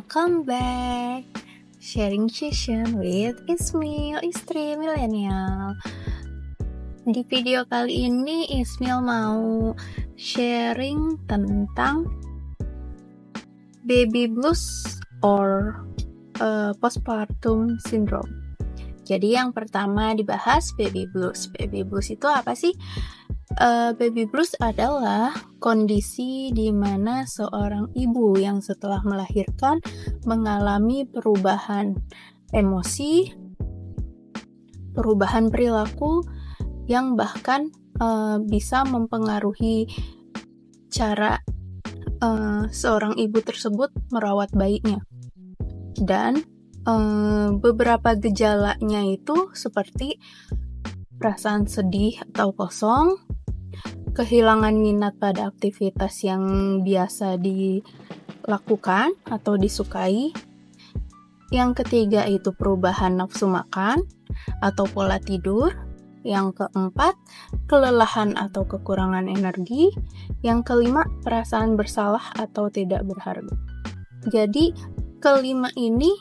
welcome back. Sharing session with Ismil, istri milenial. Di video kali ini Ismil mau sharing tentang baby blues or postpartum syndrome. Jadi yang pertama dibahas baby blues. Baby blues itu apa sih? Baby blues adalah kondisi di mana seorang ibu yang setelah melahirkan mengalami perubahan emosi, perubahan perilaku yang bahkan bisa mempengaruhi cara seorang ibu tersebut merawat bayinya. Dan beberapa gejalanya itu seperti perasaan sedih atau kosong, kehilangan minat pada aktivitas yang biasa dilakukan atau disukai. Yang ketiga itu perubahan nafsu makan atau pola tidur. Yang keempat, kelelahan atau kekurangan energi. Yang kelima, perasaan bersalah atau tidak berharga. Jadi, kelima ini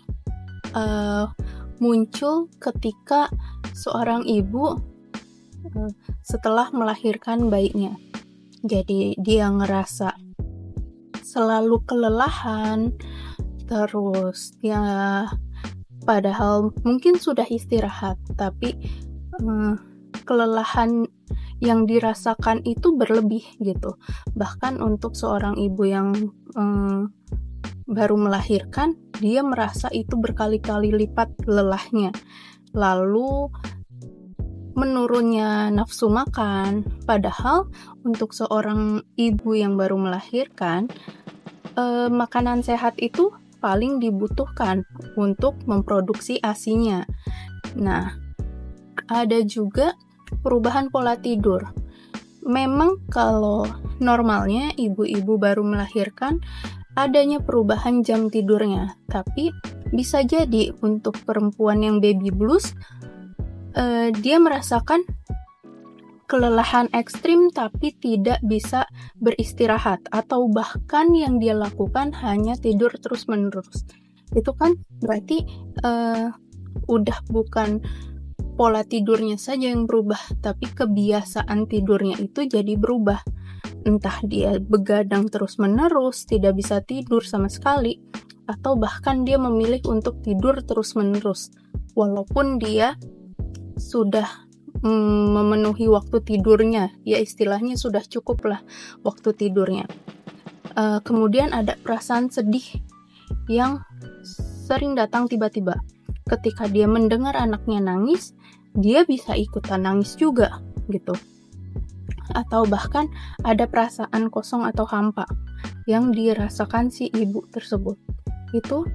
muncul ketika seorang ibu setelah melahirkan bayinya. Jadi dia ngerasa selalu kelelahan, terus ya padahal mungkin sudah istirahat, tapi kelelahan yang dirasakan itu berlebih gitu. Bahkan untuk seorang ibu yang baru melahirkan, dia merasa itu berkali-kali lipat lelahnya. Lalu menurunnya nafsu makan, padahal untuk seorang ibu yang baru melahirkan, makanan sehat itu paling dibutuhkan untuk memproduksi ASI-nya. Nah, ada juga perubahan pola tidur. Memang kalau normalnya ibu-ibu baru melahirkan adanya perubahan jam tidurnya, tapi bisa jadi untuk perempuan yang baby blues dia merasakan kelelahan ekstrim tapi tidak bisa beristirahat, atau bahkan yang dia lakukan hanya tidur terus-menerus. Itu kan berarti udah bukan pola tidurnya saja yang berubah, tapi kebiasaan tidurnya itu jadi berubah. Entah dia begadang terus-menerus, tidak bisa tidur sama sekali, atau bahkan dia memilih untuk tidur terus-menerus walaupun dia sudah memenuhi waktu tidurnya, ya istilahnya sudah cukup lah waktu tidurnya. Kemudian ada perasaan sedih yang sering datang tiba-tiba. Ketika dia mendengar anaknya nangis, dia bisa ikutan nangis juga gitu. Atau bahkan ada perasaan kosong atau hampa yang dirasakan si ibu tersebut. Itu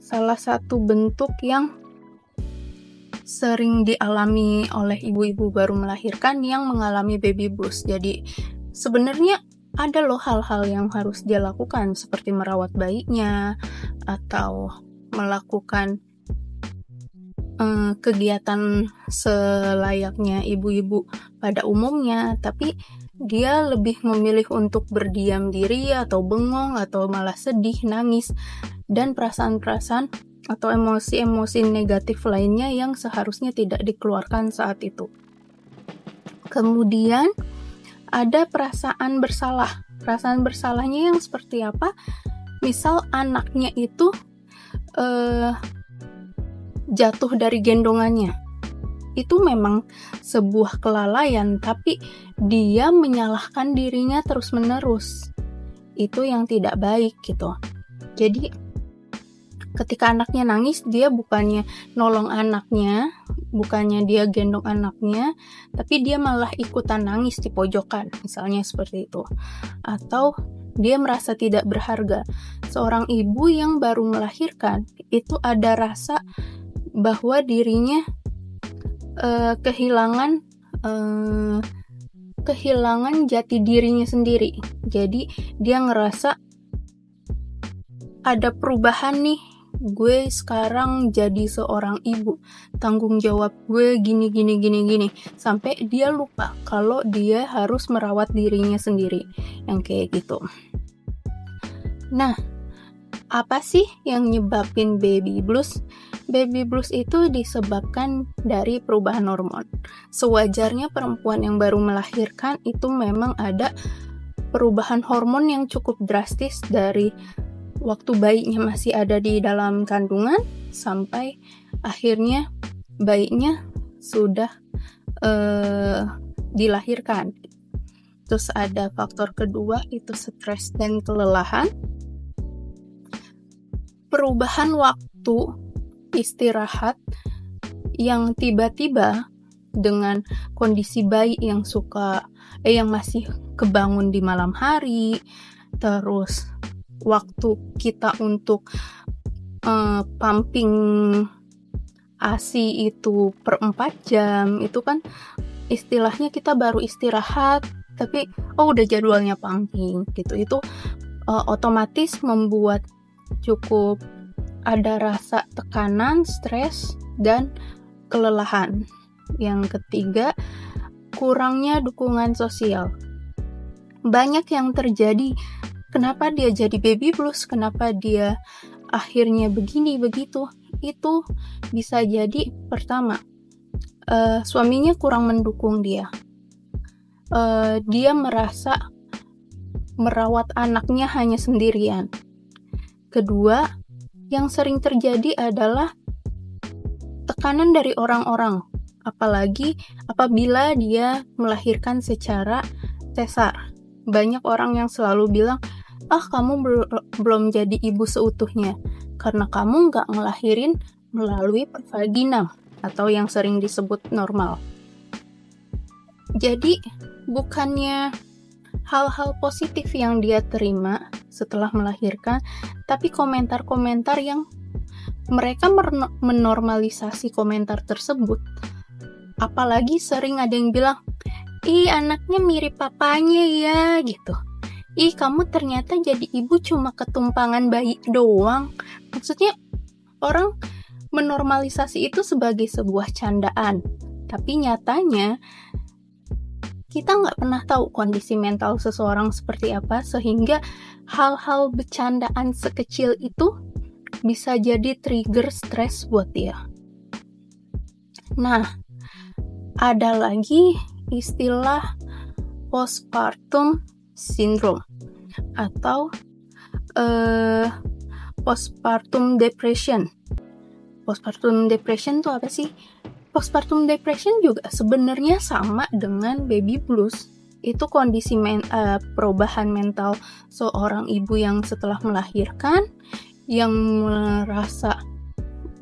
salah satu bentuk yang sering dialami oleh ibu-ibu baru melahirkan yang mengalami baby blues. Jadi sebenarnya ada loh hal-hal yang harus dia lakukan, seperti merawat bayinya atau melakukan kegiatan selayaknya ibu-ibu pada umumnya, tapi dia lebih memilih untuk berdiam diri atau bengong atau malah sedih, nangis, dan perasaan-perasaan atau emosi-emosi negatif lainnya yang seharusnya tidak dikeluarkan saat itu. Kemudian ada perasaan bersalah. Perasaan bersalahnya yang seperti apa? Misal anaknya itu jatuh dari gendongannya. Itu memang sebuah kelalaian, tapi dia menyalahkan dirinya terus-menerus. Itu yang tidak baik gitu. Jadi ketika anaknya nangis, dia bukannya nolong anaknya, bukannya dia gendong anaknya, tapi dia malah ikutan nangis di pojokan, misalnya seperti itu. Atau dia merasa tidak berharga. Seorang ibu yang baru melahirkan, itu ada rasa bahwa dirinya kehilangan jati dirinya sendiri. Jadi dia ngerasa ada perubahan nih, gue sekarang jadi seorang ibu, tanggung jawab gue gini, sampai dia lupa kalau dia harus merawat dirinya sendiri, yang kayak gitu. Nah, apa sih yang nyebabin baby blues? Baby blues itu disebabkan dari perubahan hormon. Sewajarnya perempuan yang baru melahirkan itu memang ada perubahan hormon yang cukup drastis dari waktu bayinya masih ada di dalam kandungan sampai akhirnya bayinya sudah dilahirkan. Terus ada faktor kedua, itu stres dan kelelahan. Perubahan waktu istirahat yang tiba-tiba dengan kondisi bayi yang yang masih kebangun di malam hari, terus waktu kita untuk pumping ASI itu per 4 jam, itu kan istilahnya kita baru istirahat tapi udah jadwalnya pumping gitu. Itu otomatis membuat cukup ada rasa tekanan, stres, dan kelelahan. Yang ketiga, kurangnya dukungan sosial. Banyak yang terjadi. Kenapa dia jadi baby blues? Kenapa dia akhirnya begini begitu? Itu bisa jadi pertama, suaminya kurang mendukung dia. Dia merasa merawat anaknya hanya sendirian. Kedua, yang sering terjadi adalah tekanan dari orang-orang, apalagi apabila dia melahirkan secara sesar. Banyak orang yang selalu bilang, kamu belum jadi ibu seutuhnya, karena kamu nggak ngelahirin melalui vagina, atau yang sering disebut normal. Jadi, bukannya hal-hal positif yang dia terima setelah melahirkan, tapi komentar-komentar yang mereka menormalisasi komentar tersebut. Apalagi sering ada yang bilang, anaknya mirip papanya ya, gitu. Kamu ternyata jadi ibu cuma ketumpangan bayi doang. Maksudnya orang menormalisasi itu sebagai sebuah candaan, tapi nyatanya kita nggak pernah tahu kondisi mental seseorang seperti apa, sehingga hal-hal bercandaan sekecil itu bisa jadi trigger stres buat dia. Nah, ada lagi istilah postpartum syndrome atau postpartum depression. Postpartum depression itu apa sih? Postpartum depression juga sebenarnya sama dengan baby blues. Itu kondisi perubahan mental seorang ibu yang setelah melahirkan, yang merasa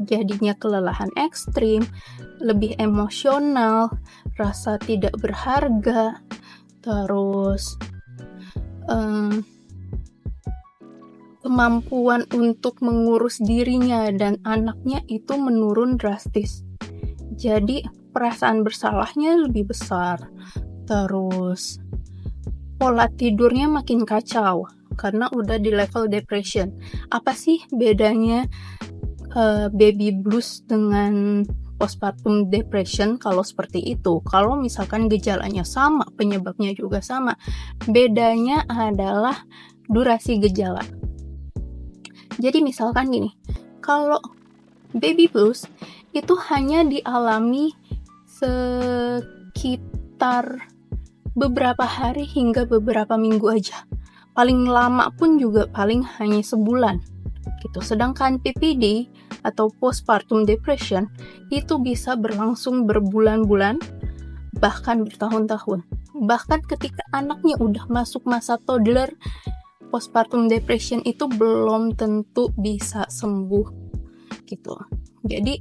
jadinya kelelahan ekstrim, lebih emosional, rasa tidak berharga, terus kemampuan untuk mengurus dirinya dan anaknya itu menurun drastis. Jadi perasaan bersalahnya lebih besar. Terus pola tidurnya makin kacau karena udah di level depression. Apa sih bedanya baby blues dengan postpartum depression kalau seperti itu? Kalau misalkan gejalanya sama, penyebabnya juga sama, bedanya adalah durasi gejala. Jadi misalkan gini, kalau baby blues itu hanya dialami sekitar beberapa hari hingga beberapa minggu aja. Paling lama pun juga paling hanya sebulan gitu. Sedangkan PPD atau postpartum depression itu bisa berlangsung berbulan-bulan, bahkan bertahun-tahun. Bahkan ketika anaknya udah masuk masa toddler, postpartum depression itu belum tentu bisa sembuh gitu. Jadi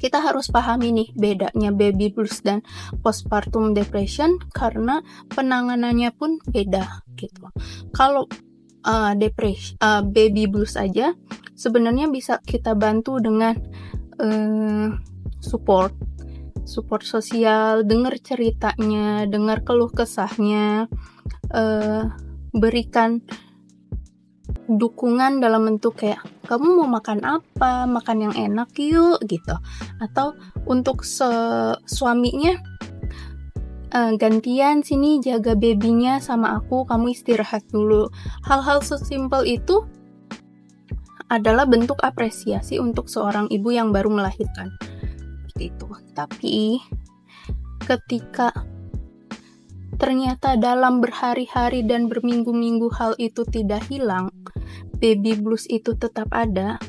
kita harus pahami nih bedanya baby blues dan postpartum depression karena penanganannya pun beda gitu. Kalau baby blues aja sebenarnya bisa kita bantu dengan support sosial, dengar ceritanya, dengar keluh kesahnya, berikan dukungan dalam bentuk kayak kamu mau makan apa, makan yang enak yuk gitu. Atau untuk suaminya gantian sini jaga babynya sama aku, kamu istirahat dulu. Hal-hal sesimpel itu adalah bentuk apresiasi untuk seorang ibu yang baru melahirkan. Seperti itu. Tapi ketika ternyata dalam berhari-hari dan berminggu-minggu hal itu tidak hilang, baby blues itu tetap ada,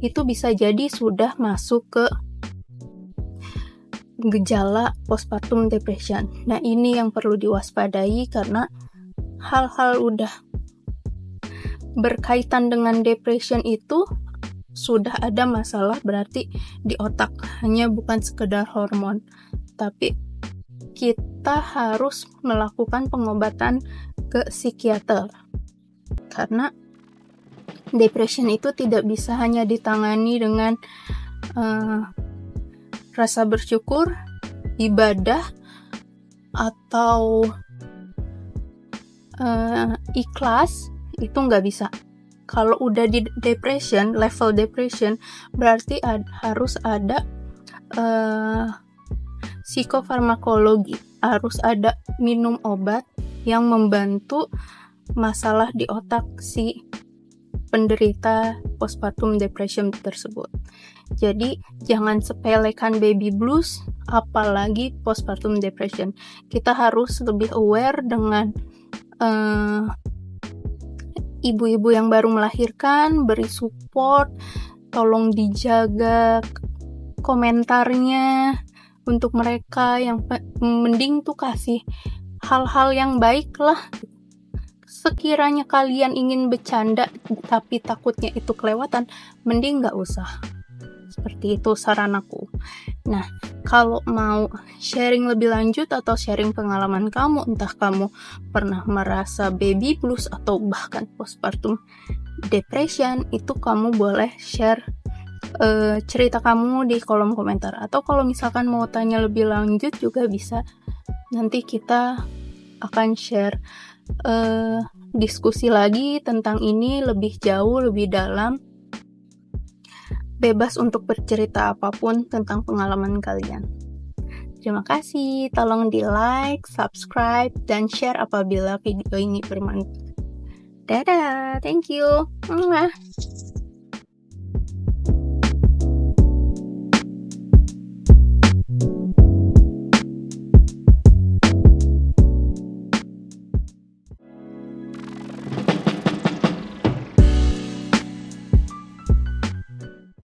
itu bisa jadi sudah masuk ke gejala postpartum depression. Nah, ini yang perlu diwaspadai karena hal-hal udah berkaitan dengan depression itu sudah ada masalah berarti di otak, hanya bukan sekedar hormon. Tapi kita harus melakukan pengobatan ke psikiater. Karena depression itu tidak bisa hanya ditangani dengan rasa bersyukur, ibadah, atau ikhlas. Itu nggak bisa. Kalau udah di depression, level depression, berarti harus ada psikofarmakologi, harus ada minum obat yang membantu masalah di otak si penderita postpartum depression tersebut. Jadi jangan sepelekan baby blues, apalagi postpartum depression. Kita harus lebih aware dengan ibu-ibu yang baru melahirkan, beri support, tolong dijaga komentarnya untuk mereka, yang mending tuh kasih hal-hal yang baik lah. Sekiranya kalian ingin bercanda tapi takutnya itu kelewatan, mending gak usah. Seperti itu saran aku. Nah, kalau mau sharing lebih lanjut atau sharing pengalaman kamu, entah kamu pernah merasa baby blues atau bahkan postpartum depression, itu kamu boleh share cerita kamu di kolom komentar. Atau kalau misalkan mau tanya lebih lanjut juga bisa. Nanti kita akan share diskusi lagi tentang ini lebih jauh, lebih dalam. Bebas untuk bercerita apapun tentang pengalaman kalian. Terima kasih, tolong di like, subscribe, dan share apabila video ini bermanfaat. Dadah, thank you.